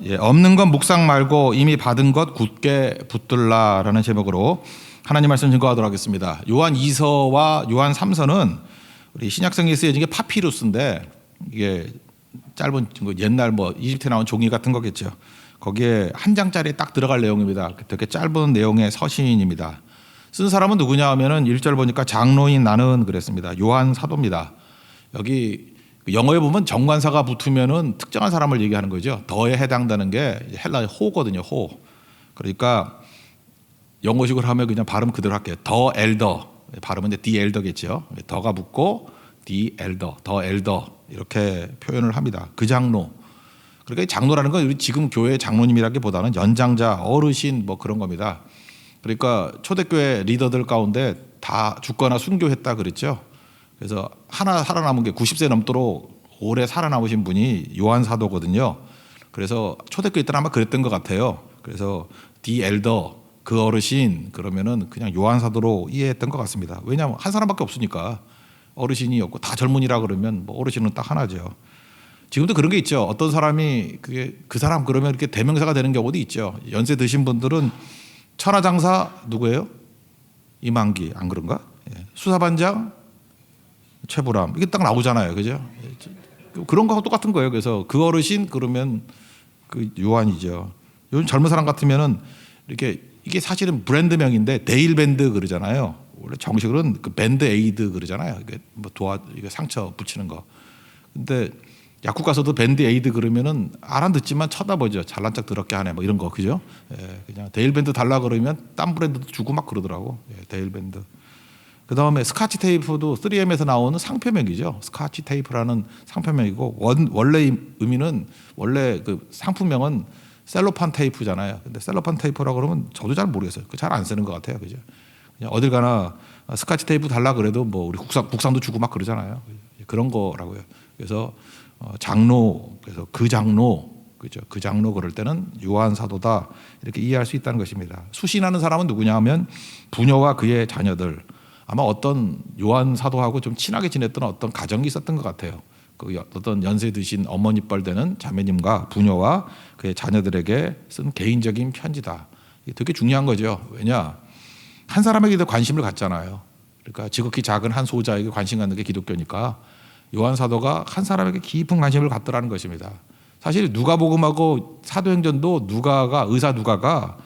예, 없는 건 묵상 말고 이미 받은 것 굳게 붙들라라는 제목으로 하나님 말씀 증거하도록 하겠습니다. 요한 2서와 요한 3서는 우리 신약성경에 쓰여진 게 파피루스인데 이게 짧은 옛날 뭐 이집트에 나온 종이 같은 거겠죠. 거기에 한 장짜리 딱 들어갈 내용입니다. 되게 짧은 내용의 서신입니다. 쓴 사람은 누구냐 하면은 1절 보니까 장로인 나는 그랬습니다. 요한 사도입니다. 여기 영어에 보면 정관사가 붙으면은 특정한 사람을 얘기하는 거죠. 더에 해당되는 게 헬라의 호거든요. 호. 그러니까 영어식으로 하면 그냥 발음 그대로 할게요. 더 엘더. 발음은 이제 디 엘더겠죠. 더가 붙고 디 엘더, 더 엘더 이렇게 표현을 합니다. 그 장로. 그러니까 장로라는 건 우리 지금 교회 장로님이라기보다는 연장자, 어르신 뭐 그런 겁니다. 그러니까 초대교회 리더들 가운데 다 죽거나 순교했다 그랬죠. 그래서 하나 살아남은 게 90세 넘도록 오래 살아남으신 분이 요한 사도거든요. 그래서 초대교회 때는 아마 그랬던 것 같아요. 그래서 디 엘더, 그 어르신 그러면은 그냥 요한 사도로 이해했던 것 같습니다. 왜냐하면 한 사람밖에 없으니까 어르신이 없고 다 젊은이라 그러면 뭐 어르신은 딱 하나죠. 지금도 그런 게 있죠. 어떤 사람이 그게 그 사람 그러면 이렇게 대명사가 되는 경우도 있죠. 연세 드신 분들은 천하장사 누구예요? 이만기 안 그런가? 예. 수사반장 최불암 이게 딱 나오잖아요, 그죠? 그런 거하고 똑같은 거예요. 그래서 그 어르신 그러면 그 요한이죠. 요즘 젊은 사람 같으면은 이렇게 이게 사실은 브랜드명인데 데일 밴드 그러잖아요. 원래 정식으로는 그 밴드 에이드 그러잖아요. 이게 뭐 이게 상처 붙이는 거. 근데 약국 가서도 밴드 에이드 그러면은 알아듣지만 쳐다보죠. 잘난 척 더럽게 하네 뭐 이런 거 그죠? 예, 그냥 데일 밴드 달라 그러면 딴 브랜드도 주고 막 그러더라고. 예, 데일 밴드. 그 다음에 스카치 테이프도 3M에서 나오는 상표명이죠. 스카치 테이프라는 상표명이고 원래 의미는 원래 그 상품명은 셀로판 테이프잖아요. 근데 셀로판 테이프라고 그러면 저도 잘 모르겠어요. 잘 안 쓰는 것 같아요, 그죠? 그냥 어딜 가나 스카치 테이프 달라 그래도 뭐 우리 국산도 주고 막 그러잖아요. 그런 거라고요. 그래서 장로, 그래서 그 장로, 그죠? 그 장로 그럴 때는 요한 사도다 이렇게 이해할 수 있다는 것입니다. 수신하는 사람은 누구냐 하면 부녀와 그의 자녀들. 아마 어떤 요한 사도하고 좀 친하게 지냈던 어떤 가정이 있었던 것 같아요. 그 어떤 연세 드신 어머니뻘 되는 자매님과 부녀와 그의 자녀들에게 쓴 개인적인 편지다. 이게 되게 중요한 거죠. 왜냐? 한 사람에게도 관심을 갖잖아요. 그러니까 지극히 작은 한 소자에게 관심 갖는 게 기독교니까 요한 사도가 한 사람에게 깊은 관심을 갖더라는 것입니다. 사실 누가복음하고 사도행전도 의사 누가가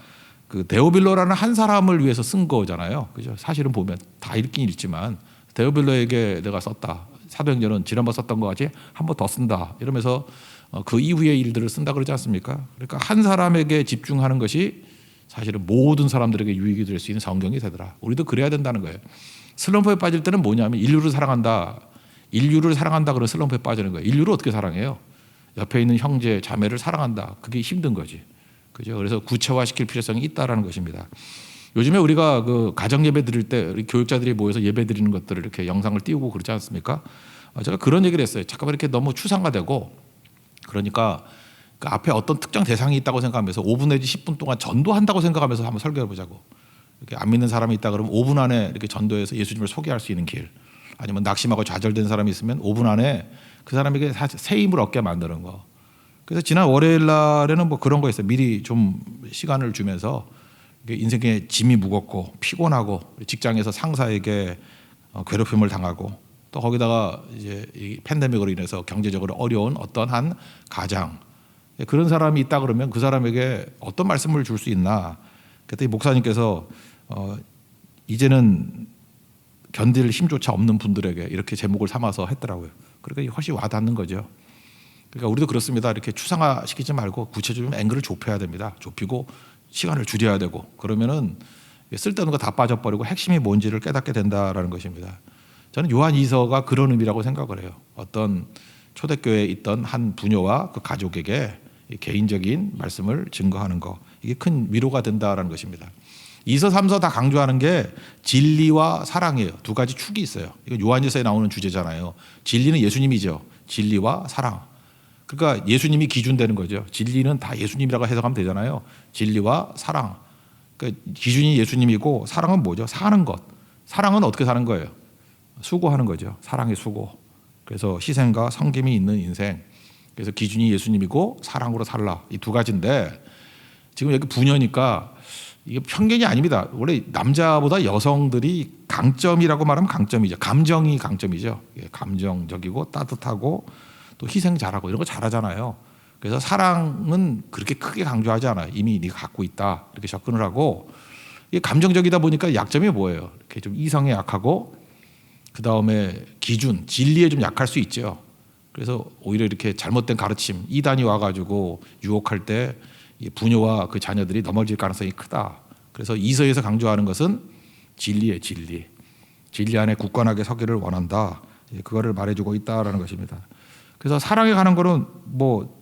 그 데오빌로라는 한 사람을 위해서 쓴 거잖아요. 그죠? 사실은 보면 다 읽긴 읽지만 데오빌로에게 내가 썼다. 사도행전은 지난번 썼던 것 같이 한 번 더 쓴다. 이러면서 그 이후의 일들을 쓴다 그러지 않습니까? 그러니까 한 사람에게 집중하는 것이 사실은 모든 사람들에게 유익이 될 수 있는 성경이 되더라. 우리도 그래야 된다는 거예요. 슬럼프에 빠질 때는 뭐냐면 인류를 사랑한다 그러면 슬럼프에 빠지는 거예요. 인류를 어떻게 사랑해요? 옆에 있는 형제 자매를 사랑한다. 그게 힘든 거지. 그죠? 그래서 구체화시킬 필요성이 있다라는 것입니다. 요즘에 우리가 그 가정 예배 드릴 때 우리 교육자들이 모여서 예배 드리는 것들을 이렇게 영상을 띄우고 그렇지 않습니까? 제가 그런 얘기를 했어요. 잠깐만 이렇게 너무 추상화되고 그러니까 그 앞에 어떤 특정 대상이 있다고 생각하면서 5분 내지 10분 동안 전도한다고 생각하면서 한번 설교해 보자고. 이렇게 안 믿는 사람이 있다 그러면 5분 안에 이렇게 전도해서 예수님을 소개할 수 있는 길. 아니면 낙심하고 좌절된 사람이 있으면 5분 안에 그 사람에게 새 힘을 얻게 만드는 거. 그래서 지난 월요일 날에는 뭐 그런 거 있어요. 미리 좀 시간을 주면서 인생의 짐이 무겁고 피곤하고 직장에서 상사에게 괴롭힘을 당하고 또 거기다가 이제 이 팬데믹으로 인해서 경제적으로 어려운 어떤 한 가장 그런 사람이 있다 그러면 그 사람에게 어떤 말씀을 줄 수 있나. 그때 목사님께서 이제는 견딜 힘조차 없는 분들에게 이렇게 제목을 삼아서 했더라고요. 그러니까 훨씬 와닿는 거죠. 그러니까 우리도 그렇습니다. 이렇게 추상화시키지 말고 구체적으로 앵글을 좁혀야 됩니다. 좁히고 시간을 줄여야 되고 그러면은 쓸데없는 거 다 빠져버리고 핵심이 뭔지를 깨닫게 된다라는 것입니다. 저는 요한 2서가 그런 의미라고 생각을 해요. 어떤 초대교회에 있던 한 부녀와 그 가족에게 개인적인 말씀을 증거하는 거 이게 큰 위로가 된다라는 것입니다. 2서 3서 다 강조하는 게 진리와 사랑이에요. 두 가지 축이 있어요. 이거 요한 1서에 나오는 주제잖아요. 진리는 예수님이죠. 진리와 사랑. 그러니까 예수님이 기준되는 거죠. 진리는 다 예수님이라고 해석하면 되잖아요. 진리와 사랑. 그러니까 기준이 예수님이고 사랑은 뭐죠? 사는 것. 사랑은 어떻게 사는 거예요? 수고하는 거죠. 사랑의 수고. 그래서 희생과 섬김이 있는 인생. 그래서 기준이 예수님이고 사랑으로 살라 이 두 가지인데 지금 여기 부녀니까 이게 편견이 아닙니다. 원래 남자보다 여성들이 강점이라고 말하면 강점이죠. 감정이 강점이죠. 감정적이고 따뜻하고 또 희생 잘하고 이런 거 잘하잖아요. 그래서 사랑은 그렇게 크게 강조하지 않아요. 이미 네가 갖고 있다 이렇게 접근을 하고 이게 감정적이다 보니까 약점이 뭐예요? 이렇게 좀 이성에 약하고 그 다음에 기준 진리에 좀 약할 수 있죠. 그래서 오히려 이렇게 잘못된 가르침 이단이 와가지고 유혹할 때 이 부녀와 그 자녀들이 넘어질 가능성이 크다. 그래서 이서에서 강조하는 것은 진리의 진리. 진리 안에 굳건하게 서기를 원한다. 그거를 말해주고 있다라는 것입니다. 그래서 사랑에 관한 거는 뭐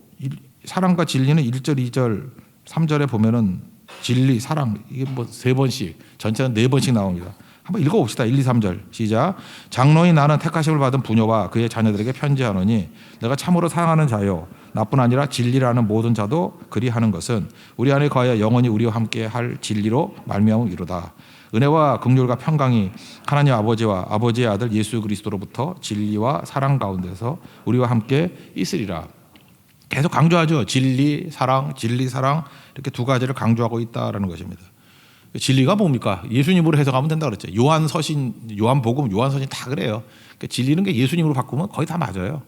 사랑과 진리는 1절, 2절, 3절에 보면은 진리, 사랑 이게 뭐 3번씩 전체는 4번씩 나옵니다. 한번 읽어봅시다. 1, 2, 3절 시작. 장로인 나는 택하심을 받은 부녀와 그의 자녀들에게 편지하노니 내가 참으로 사랑하는 자요 나뿐 아니라 진리라는 모든 자도 그리하는 것은 우리 안에 거하여 영원히 우리와 함께 할 진리로 말미암음이로다. 은혜와 긍휼과 평강이 하나님 아버지와 아버지의 아들 예수 그리스도로부터 진리와 사랑 가운데서 우리와 함께 있으리라. 계속 강조하죠. 진리, 사랑 이렇게 두 가지를 강조하고 있다라는 것입니다. 진리가 뭡니까? 예수님으로 해석하면 된다 그랬죠. 요한서신, 요한복음, 요한서신 다 그래요. 그러니까 진리는 게 예수님으로 바꾸면 거의 다 맞아요.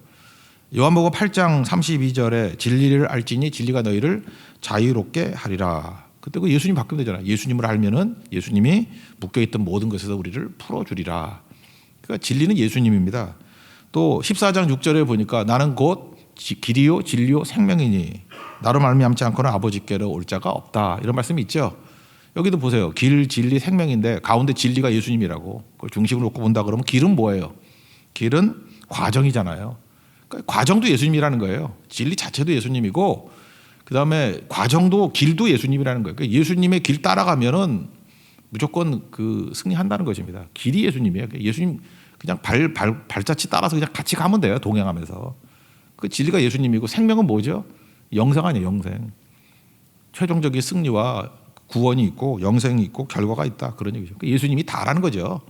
요한복음 8장 32절에 진리를 알지니 진리가 너희를 자유롭게 하리라. 그때 그 예수님 바꾸면 되잖아요. 예수님을 알면은 예수님이 묶여있던 모든 것에서 우리를 풀어주리라. 그러니까 진리는 예수님입니다. 또 14장 6절에 보니까 나는 곧 길이요 진리요 생명이니 나로 말미암지 않고는 아버지께로 올 자가 없다. 이런 말씀이 있죠. 여기도 보세요. 길, 진리, 생명인데 가운데 진리가 예수님이라고 그걸 중심으로 놓고 본다 그러면 길은 뭐예요? 길은 과정이잖아요. 그러니까 과정도 예수님이라는 거예요. 진리 자체도 예수님이고 그다음에 과정도 길도 예수님이라는 거예요. 그러니까 예수님의 길 따라가면은 무조건 그 승리한다는 것입니다. 길이 예수님이에요. 예수님 그냥 발자취 따라서 그냥 같이 가면 돼요. 동행하면서. 그 진리가 예수님이고 생명은 뭐죠? 영생 아니에요. 영생. 최종적인 승리와 구원이 있고 영생이 있고 결과가 있다. 그런 얘기죠. 예수님이 다라는 거죠.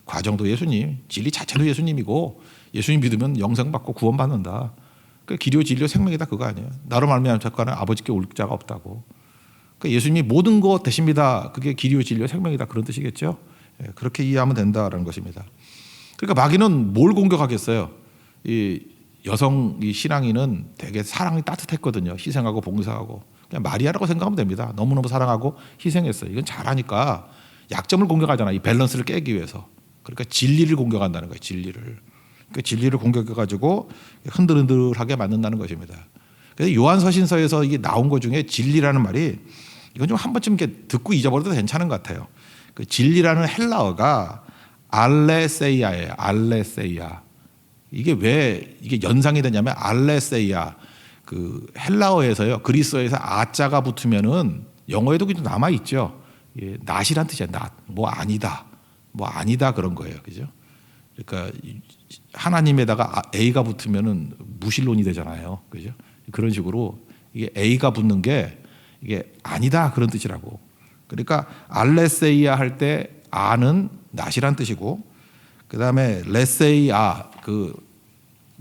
과정도 예수님, 진리 자체도 예수님이고 예수님 믿으면 영생 받고 구원 받는다. 길이요 진리요 생명이다 그거 아니에요. 나로 말미암지 않고는 아버지께 올 자가 없다고. 예수님이 모든 것 되십니다. 그게 길이요 진리요 생명이다 그런 뜻이겠죠. 그렇게 이해하면 된다라는 것입니다. 그러니까 마귀는 뭘 공격하겠어요? 이 여성 이 신앙인은 되게 사랑이 따뜻했거든요. 희생하고 봉사하고 그냥 마리아라고 생각하면 됩니다. 너무너무 사랑하고 희생했어요. 이건 잘하니까 약점을 공격하잖아요. 이 밸런스를 깨기 위해서. 그러니까 진리를 공격한다는 거예요. 진리를. 그러니까 진리를 공격해가지고 흔들흔들하게 만든다는 것입니다. 그래서 요한서신서에서 이게 나온 것 중에 진리라는 말이 이건 좀 한 번쯤 이렇게 듣고 잊어버려도 괜찮은 것 같아요. 그 진리라는 헬라어가 알레세이아예요. 알레세이아. 이게 왜 이게 연상이 되냐면 알레세이아 그 헬라어에서요 그리스어에서 아자가 붙으면은 영어에도 그냥 남아 있죠. 예, 낫이란 뜻이야. 낫. 뭐 아니다. 뭐 아니다 그런 거예요. 그죠? 그러니까 하나님에다가 A가 붙으면은 무신론이 되잖아요. 그죠? 그런 식으로 이게 A가 붙는 게 이게 아니다 그런 뜻이라고. 그러니까 알레세이아 할 때 아는 낫이란 뜻이고 그다음에 레세이아 그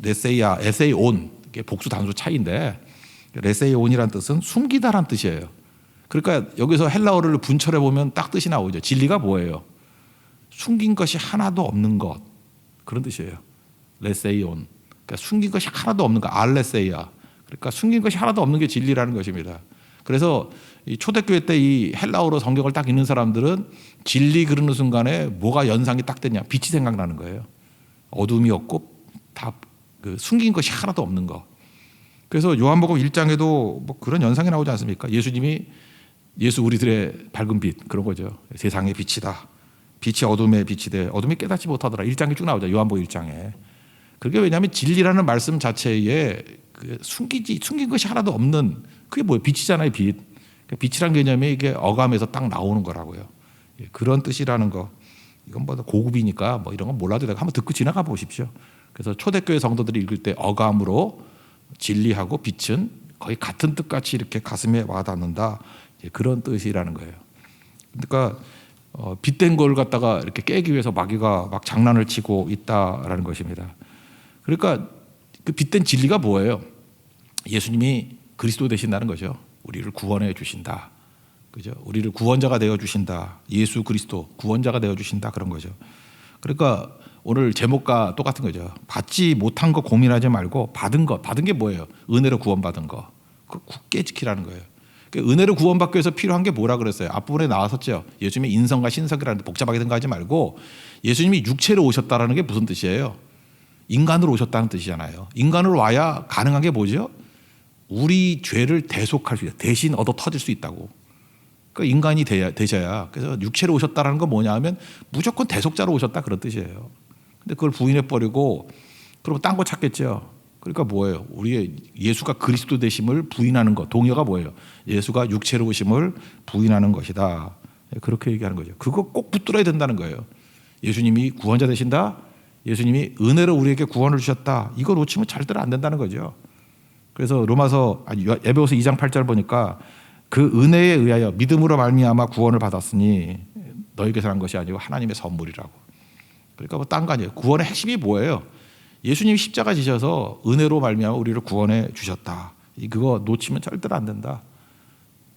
레세이아 에세이온 이게 복수 단수 차이인데 레세이온이란 뜻은 숨기다란 뜻이에요. 그러니까 여기서 헬라어를 분철해 보면 딱 뜻이 나오죠. 진리가 뭐예요? 숨긴 것이 하나도 없는 것 그런 뜻이에요. 레세이온 그러니까 숨긴 것이 하나도 없는 것 알레세이아 그러니까 숨긴 것이 하나도 없는 게 진리라는 것입니다. 그래서 이 초대교회 때 이 헬라어로 성경을 딱 읽는 사람들은 진리 그러는 순간에 뭐가 연상이 딱 되냐 빛이 생각나는 거예요. 어둠이 없고 다 그 숨긴 것이 하나도 없는 것. 그래서 요한복음 1장에도 뭐 그런 연상이 나오지 않습니까? 예수 우리들의 밝은 빛 그런 거죠. 세상의 빛이다. 빛이 어둠의 빛이 돼 어둠이 깨닫지 못하더라. 1장에 쭉 나오죠. 요한복음 1장에. 그게 왜냐하면 진리라는 말씀 자체에 그 숨긴 것이 하나도 없는 그게 뭐예요? 빛이잖아요. 빛. 빛이란 개념이 이게 어감에서 딱 나오는 거라고요. 그런 뜻이라는 거. 이건 뭐 고급이니까 뭐 이런 건 몰라도 되고 한번 듣고 지나가 보십시오. 그래서 초대교회 성도들이 읽을 때 어감으로 진리하고 빛은 거의 같은 뜻같이 이렇게 가슴에 와닿는다. 그런 뜻이라는 거예요. 그러니까 빛된 걸 갖다가 이렇게 깨기 위해서 마귀가 막 장난을 치고 있다라는 것입니다. 그러니까 그 빛된 진리가 뭐예요? 예수님이 그리스도 되신다는 거죠. 우리를 구원해 주신다. 그죠? 우리를 구원자가 되어 주신다. 예수 그리스도 구원자가 되어 주신다. 그런 거죠. 그러니까 오늘 제목과 똑같은 거죠. 받지 못한 거 고민하지 말고 받은 게 뭐예요? 은혜로 구원받은 거. 그걸 굳게 지키라는 거예요. 그러니까 은혜로 구원받기 위해서 필요한 게 뭐라 그랬어요? 앞부분에 나왔었죠. 예수님의 인성과 신성이라는 복잡하게 생각하지 말고 예수님이 육체로 오셨다라는 게 무슨 뜻이에요? 인간으로 오셨다는 뜻이잖아요. 인간으로 와야 가능한 게 뭐죠? 우리 죄를 대속할 수 있다. 대신 얻어 터질 수 있다고. 그러니까 인간이 되셔야. 그래서 육체로 오셨다라는 건 뭐냐 하면 무조건 대속자로 오셨다 그런 뜻이에요. 근데 그걸 부인해버리고 그러면 딴 거 찾겠죠. 그러니까 뭐예요? 우리의 예수가 그리스도 되심을 부인하는 것. 동의어가 뭐예요? 예수가 육체로 오심을 부인하는 것이다. 그렇게 얘기하는 거죠. 그거 꼭 붙들어야 된다는 거예요. 예수님이 구원자 되신다. 예수님이 은혜로 우리에게 구원을 주셨다. 이거 놓치면 절대로 안 된다는 거죠. 그래서 에베소서 2장 8절 보니까 그 은혜에 의하여 믿음으로 말미암아 구원을 받았으니 너에게서 난 것이 아니고 하나님의 선물이라고. 그러니까 뭐 딴 거 아니에요. 구원의 핵심이 뭐예요? 예수님이 십자가 지셔서 은혜로 말미암아 우리를 구원해 주셨다. 그거 놓치면 절대로 안 된다.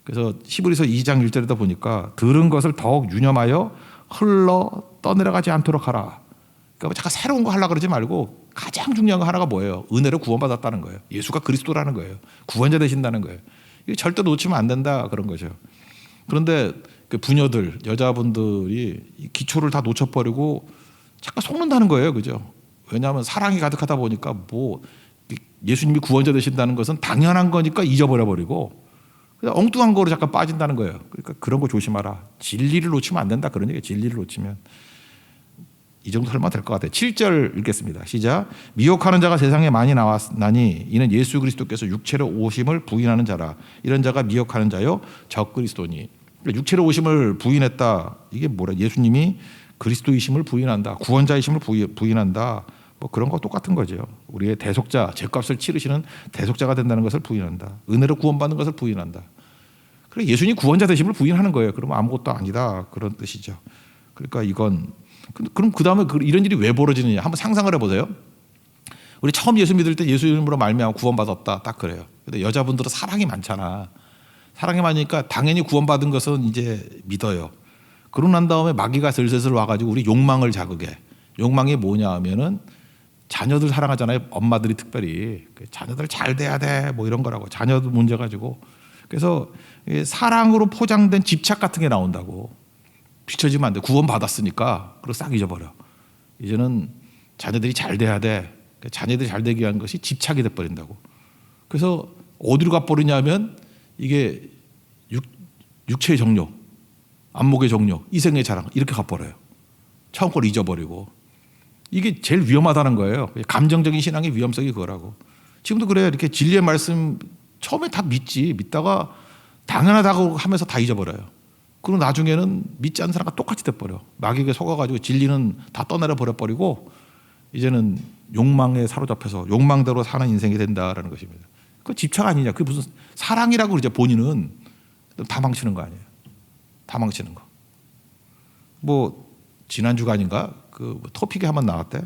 그래서 히브리서 2장 1절에다 보니까 들은 것을 더욱 유념하여 흘러 떠내려가지 않도록 하라. 그러니까 잠깐 새로운 거 하려고 그러지 말고 가장 중요한 거 하나가 뭐예요? 은혜로 구원받았다는 거예요. 예수가 그리스도라는 거예요. 구원자 되신다는 거예요. 이거 절대 놓치면 안 된다 그런 거죠. 그런데 그 부녀들, 여자분들이 기초를 다 놓쳐버리고 잠깐 속는다는 거예요. 그죠? 왜냐하면 사랑이 가득하다 보니까 뭐 예수님이 구원자 되신다는 것은 당연한 거니까 잊어버려버리고 그냥 엉뚱한 거로 잠깐 빠진다는 거예요. 그러니까 그런 거 조심하라. 진리를 놓치면 안 된다 그런 얘기예요. 진리를 놓치면. 이 정도 설명 될 것 같아요. 7절 읽겠습니다. 시작. 미혹하는 자가 세상에 많이 나왔나니 이는 예수 그리스도께서 육체로 오심을 부인하는 자라. 이런 자가 미혹하는 자요 적그리스도니. 그러니까 육체로 오심을 부인했다. 이게 뭐래? 예수님이 그리스도이심을 부인한다. 구원자이심을 부인한다. 뭐 그런 거 똑같은 거죠. 우리의 대속자, 죄값을 치르시는 대속자가 된다는 것을 부인한다. 은혜로 구원받는 것을 부인한다. 그래 예수님이 구원자 되심을 부인하는 거예요. 그러면 아무것도 아니다. 그런 뜻이죠. 그러니까 이건 그럼 그 다음에 이런 일이 왜 벌어지느냐 한번 상상을 해보세요. 우리 처음 예수 믿을 때 예수 이름으로 말미암아 구원받았다 딱 그래요. 근데 여자분들은 사랑이 많잖아. 사랑이 많으니까 당연히 구원받은 것은 이제 믿어요. 그러고 난 다음에 마귀가 슬슬 와가지고 우리 욕망을 자극해. 욕망이 뭐냐 하면은 자녀들 사랑하잖아요. 엄마들이 특별히 자녀들 잘 돼야 돼 뭐 이런 거라고. 자녀들 문제 가지고. 그래서 사랑으로 포장된 집착 같은 게 나온다고. 비춰지면 안 돼. 구원 받았으니까 그걸 싹 잊어버려. 이제는 자녀들이 잘 돼야 돼. 자녀들이 잘 되기 위한 것이 집착이 돼버린다고. 그래서 어디로 가버리냐면 이게 육체의 정욕, 안목의 정욕, 이생의 자랑 이렇게 가버려요. 처음 걸 잊어버리고. 이게 제일 위험하다는 거예요. 감정적인 신앙의 위험성이 그거라고. 지금도 그래요. 이렇게 진리의 말씀 처음에 다 믿다가 당연하다고 하면서 다 잊어버려요. 그리고 나중에는 믿지 않는 사람과 똑같이 돼버려. 마귀에게 속아가지고 진리는 다 떠내려 버려버리고 이제는 욕망에 사로잡혀서 욕망대로 사는 인생이 된다라는 것입니다. 그 집착 아니냐. 그게 무슨 사랑이라고 그러죠. 본인은 다 망치는 거 아니에요. 다 망치는 거. 뭐 지난 주간인가 그 토픽에 한번 나왔대.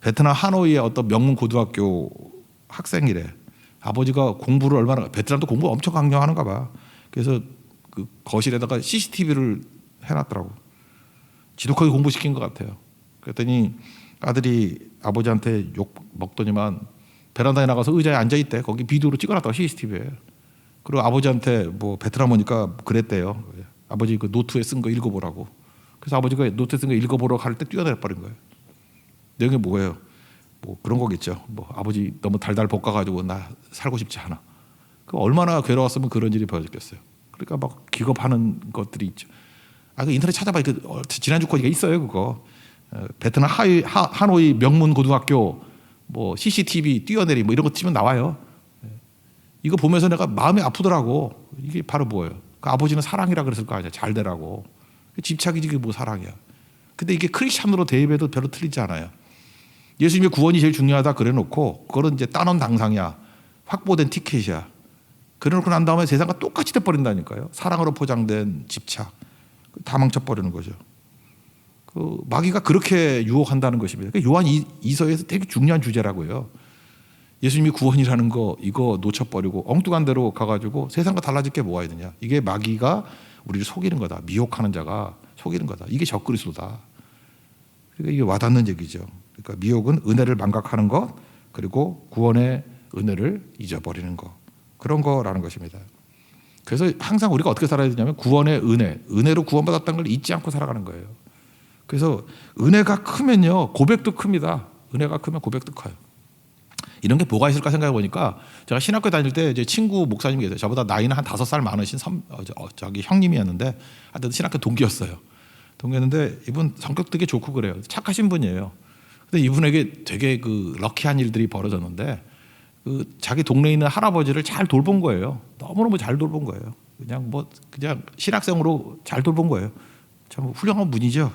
베트남 하노이의 어떤 명문 고등학교 학생이래. 아버지가 공부를 얼마나 베트남도 공부 엄청 강요하는가 봐. 그래서 그 거실에다가 CCTV를 해놨더라고. 지독하게 공부시킨 것 같아요. 그랬더니 아들이 아버지한테 욕 먹더니만 베란다에 나가서 의자에 앉아있대. 거기 비디오로 찍어놨다고 CCTV에. 그리고 아버지한테 뭐 베트남어니까 그랬대요. 아버지 그 노트에 쓴 거 읽어보라고. 그래서 아버지가 노트에 쓴 거 읽어보라고 할 때 뛰어내려버린 거예요. 내용이 뭐예요? 뭐 그런 거겠죠. 뭐 아버지 너무 달달 볶아가지고 나 살고 싶지 않아. 그 얼마나 괴로웠으면 그런 일이 벌어졌겠어요. 그러니까 막 기겁하는 것들이 있죠. 그 인터넷 찾아봐. 그 지난주 코디가 있어요. 그거 베트남 하노이 명문 고등학교 뭐 CCTV 뛰어내리 뭐 이런 거 치면 나와요. 이거 보면서 내가 마음이 아프더라고. 이게 바로 뭐예요? 그 아버지는 사랑이라 그랬을 거 아니야. 잘 되라고. 집착이지 그게 뭐 사랑이야. 근데 이게 크리스찬으로 대입해도 별로 틀리지 않아요. 예수님의 구원이 제일 중요하다 그래놓고 그거는 이제 따놓은 당상이야. 확보된 티켓이야. 그래놓고 난 다음에 세상과 똑같이 돼버린다니까요. 사랑으로 포장된 집착. 다 망쳐버리는 거죠. 그 마귀가 그렇게 유혹한다는 것입니다. 요한 2서에서 되게 중요한 주제라고요. 예수님이 구원이라는 거 이거 놓쳐버리고 엉뚱한 데로 가가지고 세상과 달라질 게 뭐가 있느냐. 이게 마귀가 우리를 속이는 거다. 미혹하는 자가 속이는 거다. 이게 적그리스도다. 그러니까 이게 와닿는 얘기죠. 그러니까 미혹은 은혜를 망각하는 것, 그리고 구원의 은혜를 잊어버리는 것, 그런 거라는 것입니다. 그래서 항상 우리가 어떻게 살아야 되냐면 구원의 은혜로 구원받았다는 걸 잊지 않고 살아가는 거예요. 그래서 은혜가 크면요 고백도 큽니다. 은혜가 크면 고백도 커요. 이런 게 뭐가 있을까 생각해 보니까 제가 신학교 다닐 때 이제 친구 목사님이 계세요. 저보다 나이는 한 5살 많으신 저기 형님이었는데 하여튼 신학교 동기였어요. 동기였는데 이분 성격 되게 좋고 그래요. 착하신 분이에요. 근데 이분에게 되게 그 럭키한 일들이 벌어졌는데 그 자기 동네에 있는 할아버지를 잘 돌본 거예요. 너무너무 잘 돌본 거예요. 그냥 신학생으로 잘 돌본 거예요. 참 훌륭한 분이죠.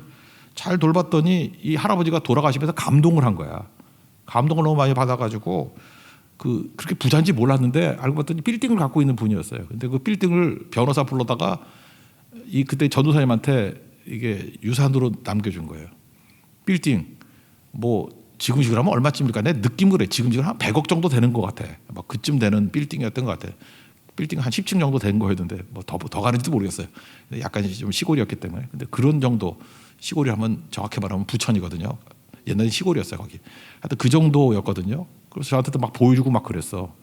잘 돌봤더니 이 할아버지가 돌아가시면서 감동을 한 거야. 감동을 너무 많이 받아가지고 그렇게 부자인지 몰랐는데 알고 봤더니 빌딩을 갖고 있는 분이었어요. 근데 그 빌딩을 변호사 불러다가 그때 전도사님한테 이게 유산으로 남겨준 거예요. 빌딩 뭐 지금식으로 하면 얼마쯤일까? 내 느낌 그래. 지금식으로 한 100억 정도 되는 것 같아. 막 그쯤 되는 빌딩이었던 것 같아. 빌딩 한 10층 정도 된 거였는데 뭐 더 가는지도 모르겠어요. 약간 좀 시골이었기 때문에. 근데 그런 정도 시골이 하면 정확히 말하면 부천이거든요. 옛날에 시골이었어요 거기. 하여튼 그 정도였거든요. 그래서 저한테도 막 보여주고 막 그랬어.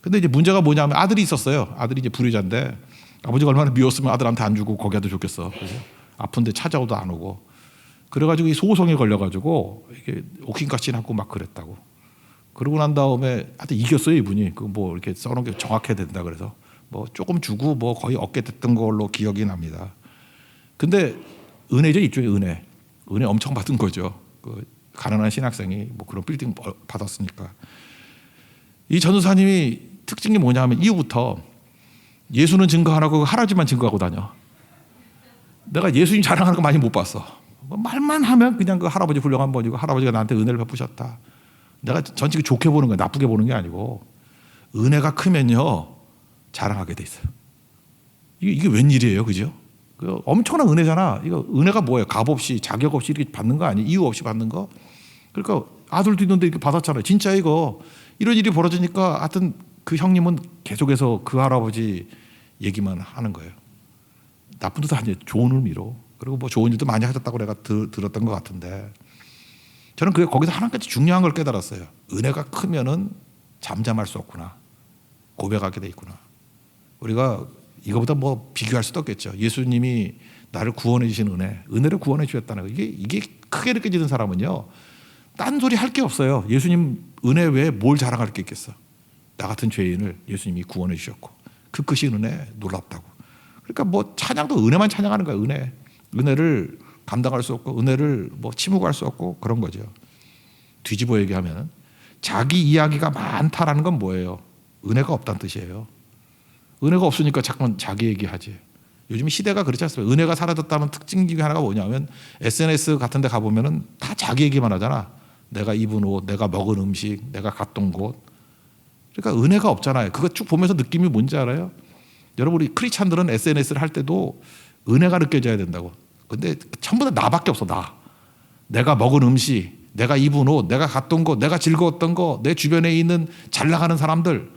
근데 이제 문제가 뭐냐면 아들이 있었어요. 아들이 이제 불효자인데 아버지가 얼마나 미웠으면 아들한테 안 주고 거기 아들 줬겠어. 그래서 아픈데 찾아오도 안 오고. 그래가지고 이 소송에 걸려가지고 이게 옥신각신 하고 막 그랬다고. 그러고 난 다음에 하여튼 이겼어요 이분이. 그 뭐 이렇게 써놓은 게 정확해야 된다 그래서 뭐 조금 주고 뭐 거의 얻게 됐던 걸로 기억이 납니다. 근데 은혜죠 일종의 은혜 엄청 받은 거죠. 그 가난한 신학생이 뭐 그런 빌딩 받았으니까. 이 전도사님이 특징이 뭐냐면 이후부터 예수는 증거 안 하고 할아버지만 증거하고 다녀. 내가 예수님 자랑하는 거 많이 못 봤어. 뭐 말만 하면 그냥 그 할아버지 훌륭한 분이고 할아버지가 나한테 은혜를 베푸셨다. 내가 전체 좋게 보는 거야. 나쁘게 보는 게 아니고 은혜가 크면요 자랑하게 돼 있어요. 이게 웬일이에요, 그죠? 엄청난 은혜잖아. 이거 은혜가 뭐예요? 값 없이 자격 없이 이렇게 받는 거 아니에요? 이유 없이 받는 거. 그러니까 아들도 있는데 이렇게 받았잖아요. 진짜 이거 이런 일이 벌어지니까 하여튼 그 형님은 계속해서 그 할아버지 얘기만 하는 거예요. 나쁜 뜻 아니에요. 좋은 의미로. 그리고 뭐 좋은 일도 많이 하셨다고 내가 들었던 것 같은데 저는 거기서 하나까지 중요한 걸 깨달았어요. 은혜가 크면은 잠잠할 수 없구나. 고백하게 돼 있구나. 우리가 이거보다 뭐 비교할 수도 없겠죠. 예수님이 나를 구원해 주신 은혜를 구원해 주셨다는 거. 이게 크게 느껴지는 사람은요. 딴 소리 할 게 없어요. 예수님 은혜 외에 뭘 자랑할 게 있겠어. 나 같은 죄인을 예수님이 구원해 주셨고 그 크신 은혜 놀랍다고. 그러니까 뭐 찬양도 은혜만 찬양하는 거야. 은혜를 감당할 수 없고 은혜를 뭐 침묵할 수 없고 그런 거죠. 뒤집어 얘기하면 자기 이야기가 많다라는 건 뭐예요? 은혜가 없다는 뜻이에요. 은혜가 없으니까 자꾸만 자기 얘기하지. 요즘 시대가 그렇지 않습니까? 은혜가 사라졌다면 특징 중에 하나가 뭐냐면 SNS 같은 데 가보면은 다 자기 얘기만 하잖아. 내가 입은 옷, 내가 먹은 음식, 내가 갔던 곳. 그러니까 은혜가 없잖아요. 그거 쭉 보면서 느낌이 뭔지 알아요? 여러분 우리 크리스찬들은 SNS를 할 때도 은혜가 느껴져야 된다고. 근데 전부 다 나밖에 없어. 내가 먹은 음식, 내가 입은 옷, 내가 갔던 곳, 내가 즐거웠던 거, 내 주변에 있는 잘 나가는 사람들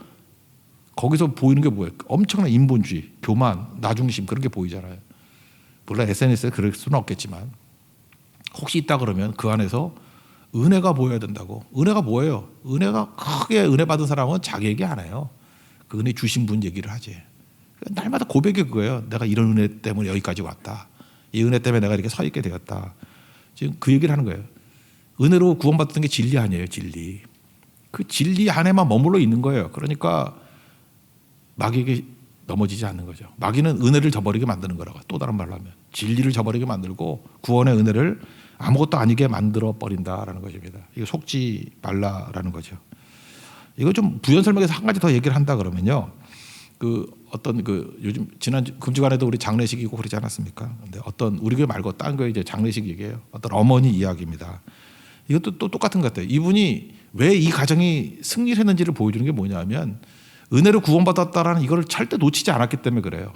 거기서 보이는 게 뭐예요? 엄청난 인본주의, 교만, 나중심 그런 게 보이잖아요. 물론 SNS에 그럴 수는 없겠지만 혹시 있다 그러면 그 안에서 은혜가 보여야 된다고. 은혜가 뭐예요? 은혜가 크게 은혜 받은 사람은 자기 얘기 안 해요. 그 은혜 주신 분 얘기를 하지. 날마다 고백이 그거예요. 내가 이런 은혜 때문에 여기까지 왔다. 이 은혜 때문에 내가 이렇게 서 있게 되었다. 지금 그 얘기를 하는 거예요. 은혜로 구원받던 게 진리 아니에요. 진리. 그 진리 안에만 머물러 있는 거예요. 그러니까 마귀에게 넘어지지 않는 거죠. 마귀는 은혜를 저버리게 만드는 거라고. 또 다른 말로 하면 진리를 저버리게 만들고 구원의 은혜를 아무것도 아니게 만들어 버린다라는 것입니다. 이거 속지 말라라는 거죠. 이거 좀 부연 설명해서 한 가지 더 얘기를 한다 그러면요. 요즘 지난 금주간에도 우리 장례식이고 그러지 않았습니까? 근데 어떤 우리 교회 말고 딴 교회 이제 장례식 얘기예요. 어떤 어머니 이야기입니다. 이것도 또 똑같은 것 같아요. 이분이 왜 이 가정이 승리를 했는지를 보여주는 게 뭐냐면 은혜로 구원받았다라는 이걸 절대 놓치지 않았기 때문에 그래요.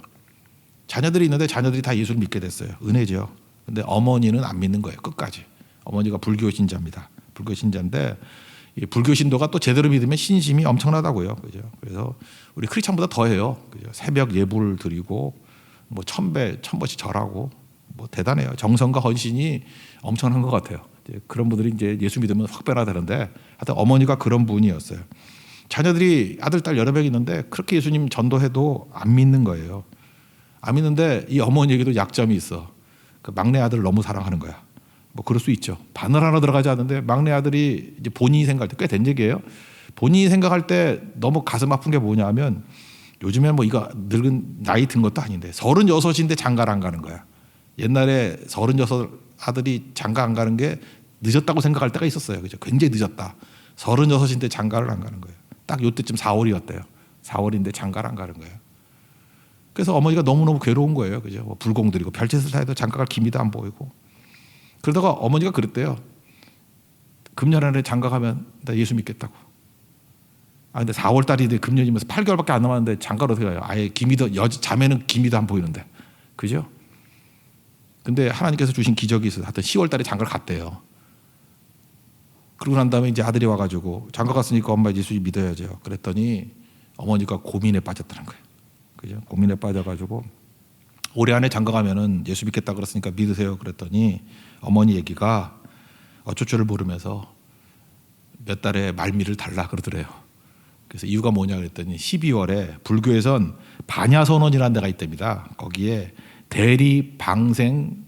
자녀들이 있는데 자녀들이 다 예수를 믿게 됐어요. 은혜죠. 근데 어머니는 안 믿는 거예요. 끝까지. 어머니가 불교 신자입니다. 불교 신자인데 이 불교 신도가 또 제대로 믿으면 신심이 엄청나다고요. 그죠? 그래서 우리 크리스찬보다 더해요. 그죠? 새벽 예불 드리고 뭐 1000번씩 절하고 뭐 대단해요. 정성과 헌신이 엄청난 것 같아요. 이제 그런 분들이 이제 예수 믿으면 확 변화되는데 하여튼 어머니가 그런 분이었어요. 자녀들이 아들, 딸 여러 명 있는데 그렇게 예수님 전도해도 안 믿는 거예요. 안 믿는데 이 어머니에게도 약점이 있어. 그 막내 아들을 너무 사랑하는 거야. 뭐 그럴 수 있죠. 바늘 하나 들어가지 않는데 막내 아들이 이제 본인이 생각할 때 꽤 된 얘기예요. 본인이 생각할 때 너무 가슴 아픈 게 뭐냐면 요즘에 뭐 이거 늙은 나이 든 것도 아닌데 36인데 장가를 안 가는 거야. 옛날에 36 아들이 장가 안 가는 게 늦었다고 생각할 때가 있었어요. 그죠? 굉장히 늦었다. 36인데 장가를 안 가는 거예요. 딱 요때쯤 4월이었대요. 4월인데 장가를 안 가는 거예요. 그래서 어머니가 너무너무 괴로운 거예요. 그죠? 뭐 불공들이고 별짓을 다 해도 장가갈 기미도 안 보이고. 그러다가 어머니가 그랬대요. 금년 안에 장가 가면 나 예수 믿겠다고. 아 근데 4월 달인데 금년이면서 8개월밖에 안 남았는데 장가를 어떻게 가요? 아예 기미도 자매는 기미도 안 보이는데. 그죠? 근데 하나님께서 주신 기적이 있어서 하여튼 10월 달에 장가를 갔대요. 그러고 난 다음에 이제 아들이 와가지고 장가 갔으니까 엄마 예수 믿어야죠. 그랬더니 어머니가 고민에 빠졌다는 거예요. 그죠? 고민에 빠져가지고 올해 안에 장가 가면은 예수 믿겠다 그랬으니까 믿으세요. 그랬더니 어머니 얘기가 어쩔 줄을 모르면서 몇 달에 말미를 달라 그러더래요. 그래서 이유가 뭐냐 그랬더니 12월에 불교에선 반야선언이라는 데가 있답니다. 거기에 대리 방생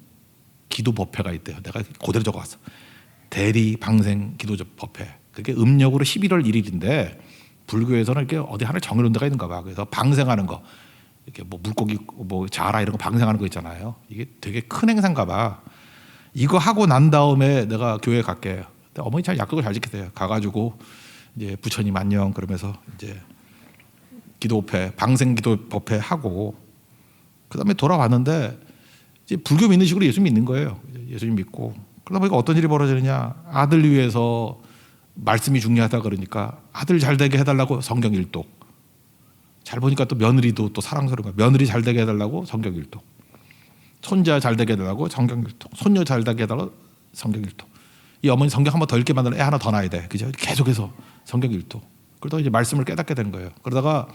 기도 법회가 있대요. 내가 그대로 적어왔어. 대리 방생 기도 법회. 그게 음력으로 11월 1일인데 불교에서는 이렇게 어디 하나 정해놓은 데가 있는가 봐. 그래서 방생하는 거, 이렇게 뭐 물고기, 뭐 자라 이런 거 방생하는 거 있잖아요. 이게 되게 큰 행사인가 봐. 이거 하고 난 다음에 내가 교회 갈게. 어머니 잘 약속을 잘 지키세요. 가가지고 이제 부처님 안녕 그러면서 이제 기도회, 방생 기도 법회 하고 그다음에 돌아왔는데 이제 불교 믿는 식으로 예수 믿는 거예요. 예수님 믿고 그러다 보니까 어떤 일이 벌어지느냐. 아들 위해서 말씀이 중요하다 그러니까 아들 잘 되게 해달라고 성경 일독. 잘 보니까 또 며느리도 또 사랑스러운 거야. 며느리 잘 되게 해달라고 성경 일독. 손자 잘 되게 해달라고 성경 일독. 손녀 잘 되게 해달라고 성경 일독. 이 어머니 성경 한 번 더 읽게 만들어 애 하나 더 낳아야 돼. 그죠? 계속해서 성경 일독. 그러다가 이제 말씀을 깨닫게 된 거예요. 그러다가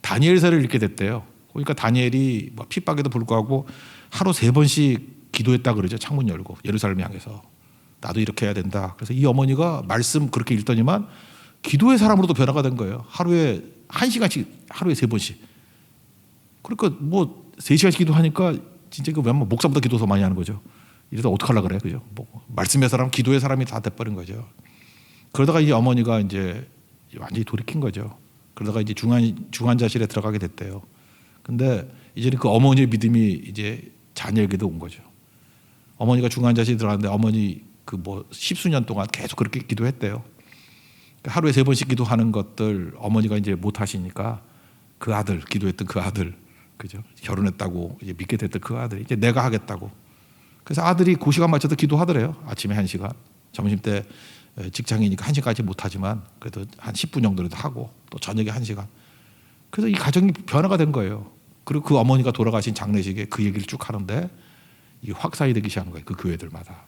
다니엘서를 읽게 됐대요. 그러니까 다니엘이 뭐 핍박에도 불구하고 하루 3번씩 기도했다 그러죠. 창문 열고 예루살렘 향해서 나도 이렇게 해야 된다. 그래서 이 어머니가 말씀 그렇게 읽더니만 기도의 사람으로도 변화가 된 거예요. 하루에 1시간씩 하루에 3번씩. 그러니까 뭐 3시간씩 기도하니까 진짜 그 웬만 목사보다 기도 더 많이 하는 거죠. 이러다 어떡하려고 그래. 그죠? 뭐 말씀의 사람, 기도의 사람이 다 돼버린 거죠. 그러다가 이제 어머니가 이제 완전히 돌이킨 거죠. 그러다가 이제 중환자실에 들어가게 됐대요. 근데 이제는 그 어머니의 믿음이 이제 자녀에게도 온 거죠. 어머니가 중환자실에 들어갔는데 어머니 그 뭐 10수년 동안 계속 그렇게 기도했대요. 하루에 3번씩 기도하는 것들 어머니가 이제 못 하시니까 그 아들, 기도했던 그 아들, 그죠? 결혼했다고 이제 믿게 됐던 그 아들이 이제 내가 하겠다고. 그래서 아들이 그 시간 맞춰서 기도하더래요. 아침에 1시간, 점심 때 직장이니까 1시간까지 못 하지만 그래도 한 10분 정도라도 하고 또 저녁에 1시간. 그래서 이 가정이 변화가 된 거예요. 그리고 그 어머니가 돌아가신 장례식에 그 얘기를 쭉 하는데 이게 확산이 되기 시작한 거예요. 그 교회들마다.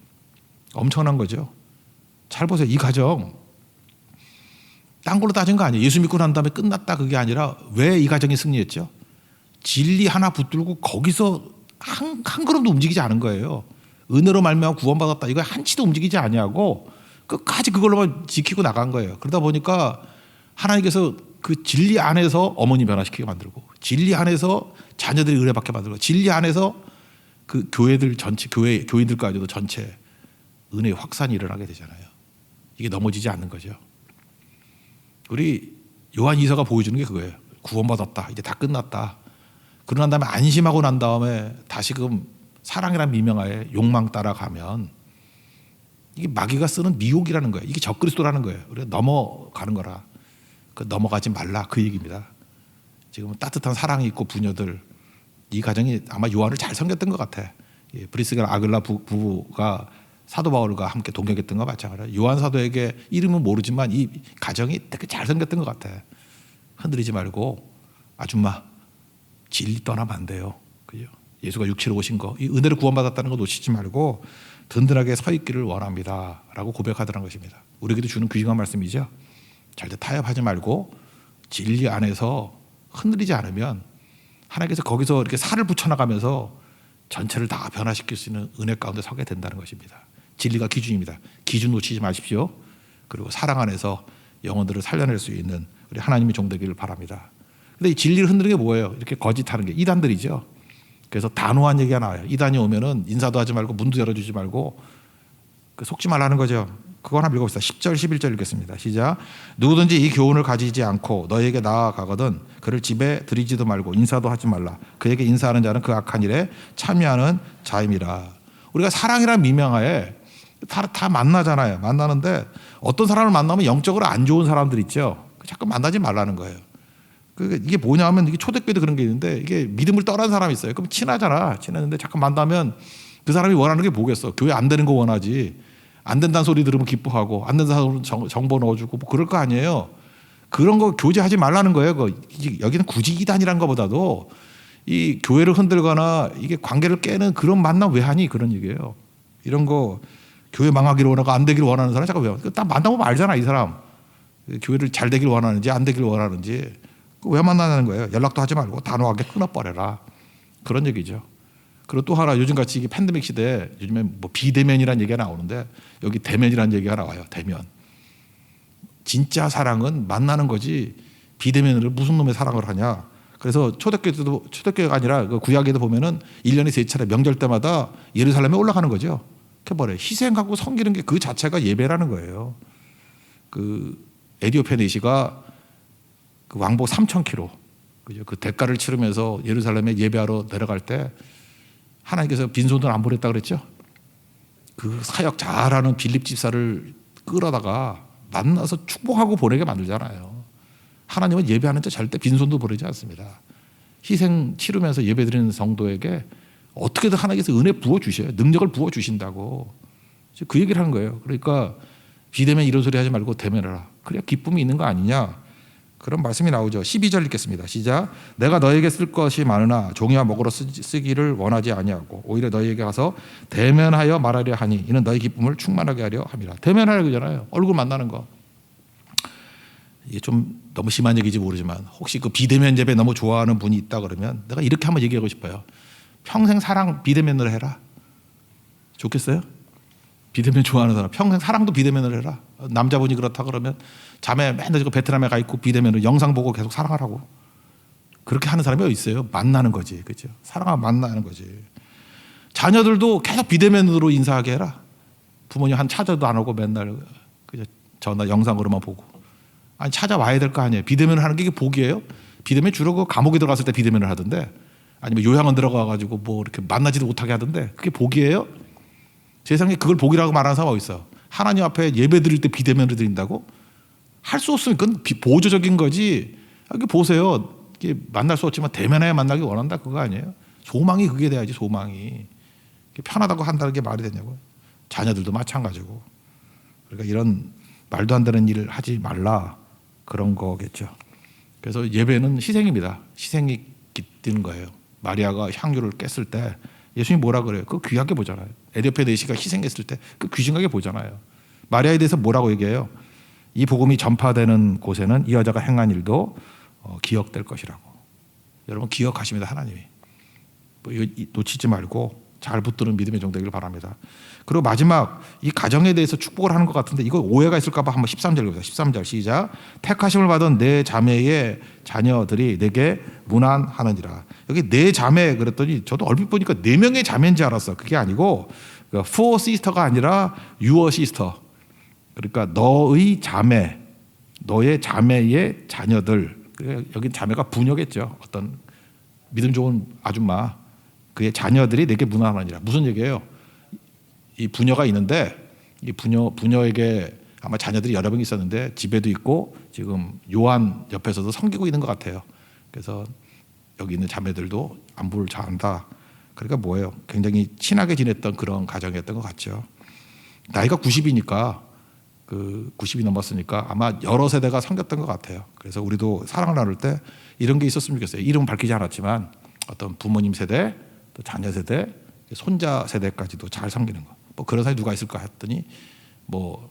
엄청난 거죠. 잘 보세요. 이 가정 딴 걸로 따진 거 아니에요. 예수 믿고 난 다음에 끝났다 그게 아니라 왜 이 가정이 승리했죠? 진리 하나 붙들고 거기서 한 걸음도 움직이지 않은 거예요. 은혜로 말미암아 구원받았다. 이거 한치도 움직이지 아니하고 끝까지 그걸로만 지키고 나간 거예요. 그러다 보니까 하나님께서 그 진리 안에서 어머니 변화시키게 만들고 진리 안에서 자녀들이 은혜받게 만들고 진리 안에서 그 교회들 전체 교인들까지도 전체 은혜의 확산이 일어나게 되잖아요. 이게 넘어지지 않는 거죠. 우리 요한 2서가 보여주는 게 그거예요. 구원받았다. 이제 다 끝났다. 그러고 난 다음에 안심하고 난 다음에 다시금 사랑이란 미명하에 욕망 따라가면 이게 마귀가 쓰는 미혹이라는 거예요. 이게 적그리스도라는 거예요. 우리가 넘어가는 거라. 그 넘어가지 말라 그 얘기입니다. 지금 따뜻한 사랑이 있고 부녀들 이 가정이 아마 요한을 잘 섬겼던 것 같아. 브리스가 아글라 부부가 사도 바울과 함께 동역했던 것 마찬가지예요. 요한 사도에게 이름은 모르지만 이 가정이 되게 잘 섬겼던 것 같아. 흔들리지 말고 아줌마 진리 떠나면 안 돼요. 그죠? 예수가 육체로 오신 거, 이 은혜를 구원받았다는 거 놓치지 말고 든든하게 서 있기를 원합니다. 라고 고백하더라는 것입니다. 우리에게도 주는 귀중한 말씀이죠. 절대 타협하지 말고 진리 안에서 흔들리지 않으면 하나님께서 거기서 이렇게 살을 붙여나가면서 전체를 다 변화시킬 수 있는 은혜 가운데 서게 된다는 것입니다. 진리가 기준입니다. 기준 놓치지 마십시오. 그리고 사랑 안에서 영혼들을 살려낼 수 있는 우리 하나님의 종 되기를 바랍니다. 근데 이 진리를 흔드는 게 뭐예요? 이렇게 거짓하는 게 이단들이죠. 그래서 단호한 얘기가 나와요. 이단이 오면은 인사도 하지 말고 문도 열어주지 말고 속지 말라는 거죠. 그거 하나 읽어봅시다. 10절 11절 읽겠습니다. 시작. 누구든지 이 교훈을 가지지 않고 너에게 나아가거든 그를 집에 들이지도 말고 인사도 하지 말라. 그에게 인사하는 자는 그 악한 일에 참여하는 자임이라. 우리가 사랑이라는 미명하에 다 만나잖아요. 만나는데 어떤 사람을 만나면 영적으로 안 좋은 사람들 있죠. 자꾸 만나지 말라는 거예요. 이게 뭐냐면 이게 초대교회도 그런 게 있는데 이게 믿음을 떠난 사람이 있어요. 그럼 친하잖아. 친했는데 자꾸 만나면 그 사람이 원하는 게 뭐겠어. 교회 안 되는 거 원하지. 안 된다는 소리 들으면 기뻐하고 안 된다는 정보 넣어주고 뭐 그럴 거 아니에요. 그런 거 교제하지 말라는 거예요. 여기는 굳이 이단이란 것보다도 이 교회를 흔들거나 이게 관계를 깨는 그런 만남 왜 하니 그런 얘기예요. 이런 거 교회 망하기를 원하고 안 되기를 원하는 사람 잠깐 왜? 딱 만나보면 알잖아 이 사람. 교회를 잘 되기를 원하는지 안 되기를 원하는지 왜 만나는 거예요? 연락도 하지 말고 단호하게 끊어버려라. 그런 얘기죠. 그리고 또 하나 요즘같이 이게 팬데믹 시대에 요즘에 뭐 비대면이라는 얘기가 나오는데 여기 대면이라는 얘기가 나와요. 대면. 진짜 사랑은 만나는 거지 비대면으로 무슨 놈의 사랑을 하냐. 그래서 초대교회가 아니라 그 구약에도 보면은 1년에 3차례 명절 때마다 예루살렘에 올라가는 거죠. 그버려 희생하고 섬기는 게 그 자체가 예배라는 거예요. 그 에디오피아 내시가 그 왕복 3,000km 그 대가를 치르면서 예루살렘에 예배하러 내려갈 때 하나님께서 빈손으로 안 보냈다 그랬죠. 그 사역 잘하는 빌립 집사를 끌어다가 만나서 축복하고 보내게 만들잖아요. 하나님은 예배하는 자 절대 빈손도 보내지 않습니다. 희생 치르면서 예배드리는 성도에게 어떻게든 하나님께서 은혜 부어주셔요. 능력을 부어주신다고. 그 얘기를 하는 거예요. 그러니까 비대면 이런 소리 하지 말고 대면해라. 그래야 기쁨이 있는 거 아니냐. 그런 말씀이 나오죠. 12절 읽겠습니다. 시작. 내가 너에게 쓸 것이 많으나 종이와 먹으로 쓰기를 원하지 아니하고 오히려 너에게 가서 대면하여 말하려 하니 이는 너의 기쁨을 충만하게 하려 함이라. 대면하려 그러잖아요. 얼굴 만나는 거. 이게 좀 너무 심한 얘기인지 모르지만 혹시 그 비대면 예배 너무 좋아하는 분이 있다 그러면 내가 이렇게 한번 얘기하고 싶어요. 평생 사랑 비대면으로 해라. 좋겠어요? 비대면 좋아하는 사람 평생 사랑도 비대면으로 해라. 남자분이 그렇다 그러면 자매 맨날 베트남에 가 있고 비대면으로 영상 보고 계속 사랑하라고. 그렇게 하는 사람이 어디 있어요? 만나는 거지. 그렇죠? 사랑하고 만나는 거지. 자녀들도 계속 비대면으로 인사하게 해라. 부모님 한 찾아도 안 오고 맨날 그냥 전화 영상으로만 보고. 아니 찾아와야 될 거 아니에요. 비대면을 하는 게 이게 복이에요? 비대면 주로 그 감옥에 들어갔을 때 비대면을 하던데 아니면 요양원 들어가 가지고 뭐 이렇게 만나지도 못하게 하던데 그게 복이에요? 세상에 그걸 복이라고 말하는 사람 어디 있어? 하나님 앞에 예배 드릴 때 비대면을 드린다고? 할 수 없으면 그건 보조적인 거지. 이게 보세요. 이게 만날 수 없지만 대면해야 만나기 원한다 그거 아니에요? 소망이 그게 돼야지 소망이. 편하다고 한다는 게 말이 되냐고요. 자녀들도 마찬가지고. 그러니까 이런 말도 안 되는 일을 하지 말라 그런 거겠죠. 그래서 예배는 희생입니다. 희생이 깃드는 거예요. 마리아가 향유를 깼을 때 예수님이 뭐라 그래요? 그거 귀하게 보잖아요. 에디오피아 내시가 희생했을 때 그 귀중하게 보잖아요. 마리아에 대해서 뭐라고 얘기해요? 이 복음이 전파되는 곳에는 이 여자가 행한 일도 기억될 것이라고. 여러분 기억하십니다. 하나님이. 뭐 이거 놓치지 말고 잘 붙드는 믿음의 종 되기를 바랍니다. 그리고 마지막 이 가정에 대해서 축복을 하는 것 같은데 이거 오해가 있을까 봐 한번 13절 읽어보세요. 13절 시작. 택하심을 받은 내 자매의 자녀들이 내게 문안하느니라. 여기 내 자매 그랬더니 저도 얼핏 보니까 4명의 자매인지 알았어. 그게 아니고 four sister가 아니라 your sister. 그러니까 너의 자매, 너의 자매의 자녀들. 여기 자매가 부녀겠죠. 어떤 믿음 좋은 아줌마. 그의 자녀들이 내게 문안하느니라. 무슨 얘기예요? 이 부녀가 있는데 이 부녀에게 아마 자녀들이 여러 명 있었는데 집에도 있고 지금 요한 옆에서도 섬기고 있는 것 같아요. 그래서 여기 있는 자매들도 안부를 잘한다. 그러니까 뭐예요? 굉장히 친하게 지냈던 그런 가정이었던 것 같죠. 나이가 90이니까 그 90이 넘었으니까 아마 여러 세대가 섬겼던 것 같아요. 그래서 우리도 사랑을 나눌 때 이런 게 있었으면 좋겠어요. 이름은 밝히지 않았지만 어떤 부모님 세대, 또 자녀 세대, 손자 세대까지도 잘 섬기는 거. 뭐 그런 사람이 누가 있을까 했더니 뭐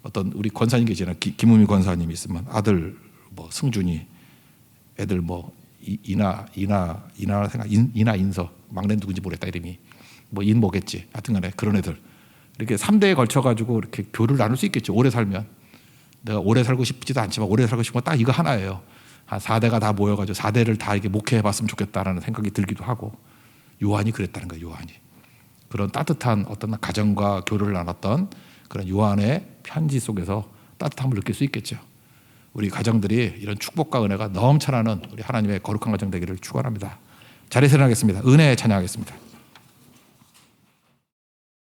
어떤 우리 권사님 계시잖아요. 김우미 권사님 있으면 아들 뭐 승준이, 애들 뭐 이나 생각 이나 인서, 막내 누군지 모르겠다 이름이, 뭐 인모겠지. 하여튼간에 그런 애들 이렇게 3대에 걸쳐 가지고 이렇게 교류를 나눌 수 있겠죠. 오래 살면. 내가 오래 살고 싶지도 않지만 오래 살고 싶은 건 딱 이거 하나예요. 한 4대가 다 모여가지고 4대를 다 이렇게 목회해봤으면 좋겠다라는 생각이 들기도 하고, 요한이 그랬다는 거예요. 요한이 그런 따뜻한 어떤 가정과 교류를 나눴던 그런 요한의 편지 속에서 따뜻함을 느낄 수 있겠죠. 우리 가정들이 이런 축복과 은혜가 넘쳐나는 우리 하나님의 거룩한 가정 되기를 축원합니다. 자리에서 일어나겠습니다. 은혜 찬양하겠습니다.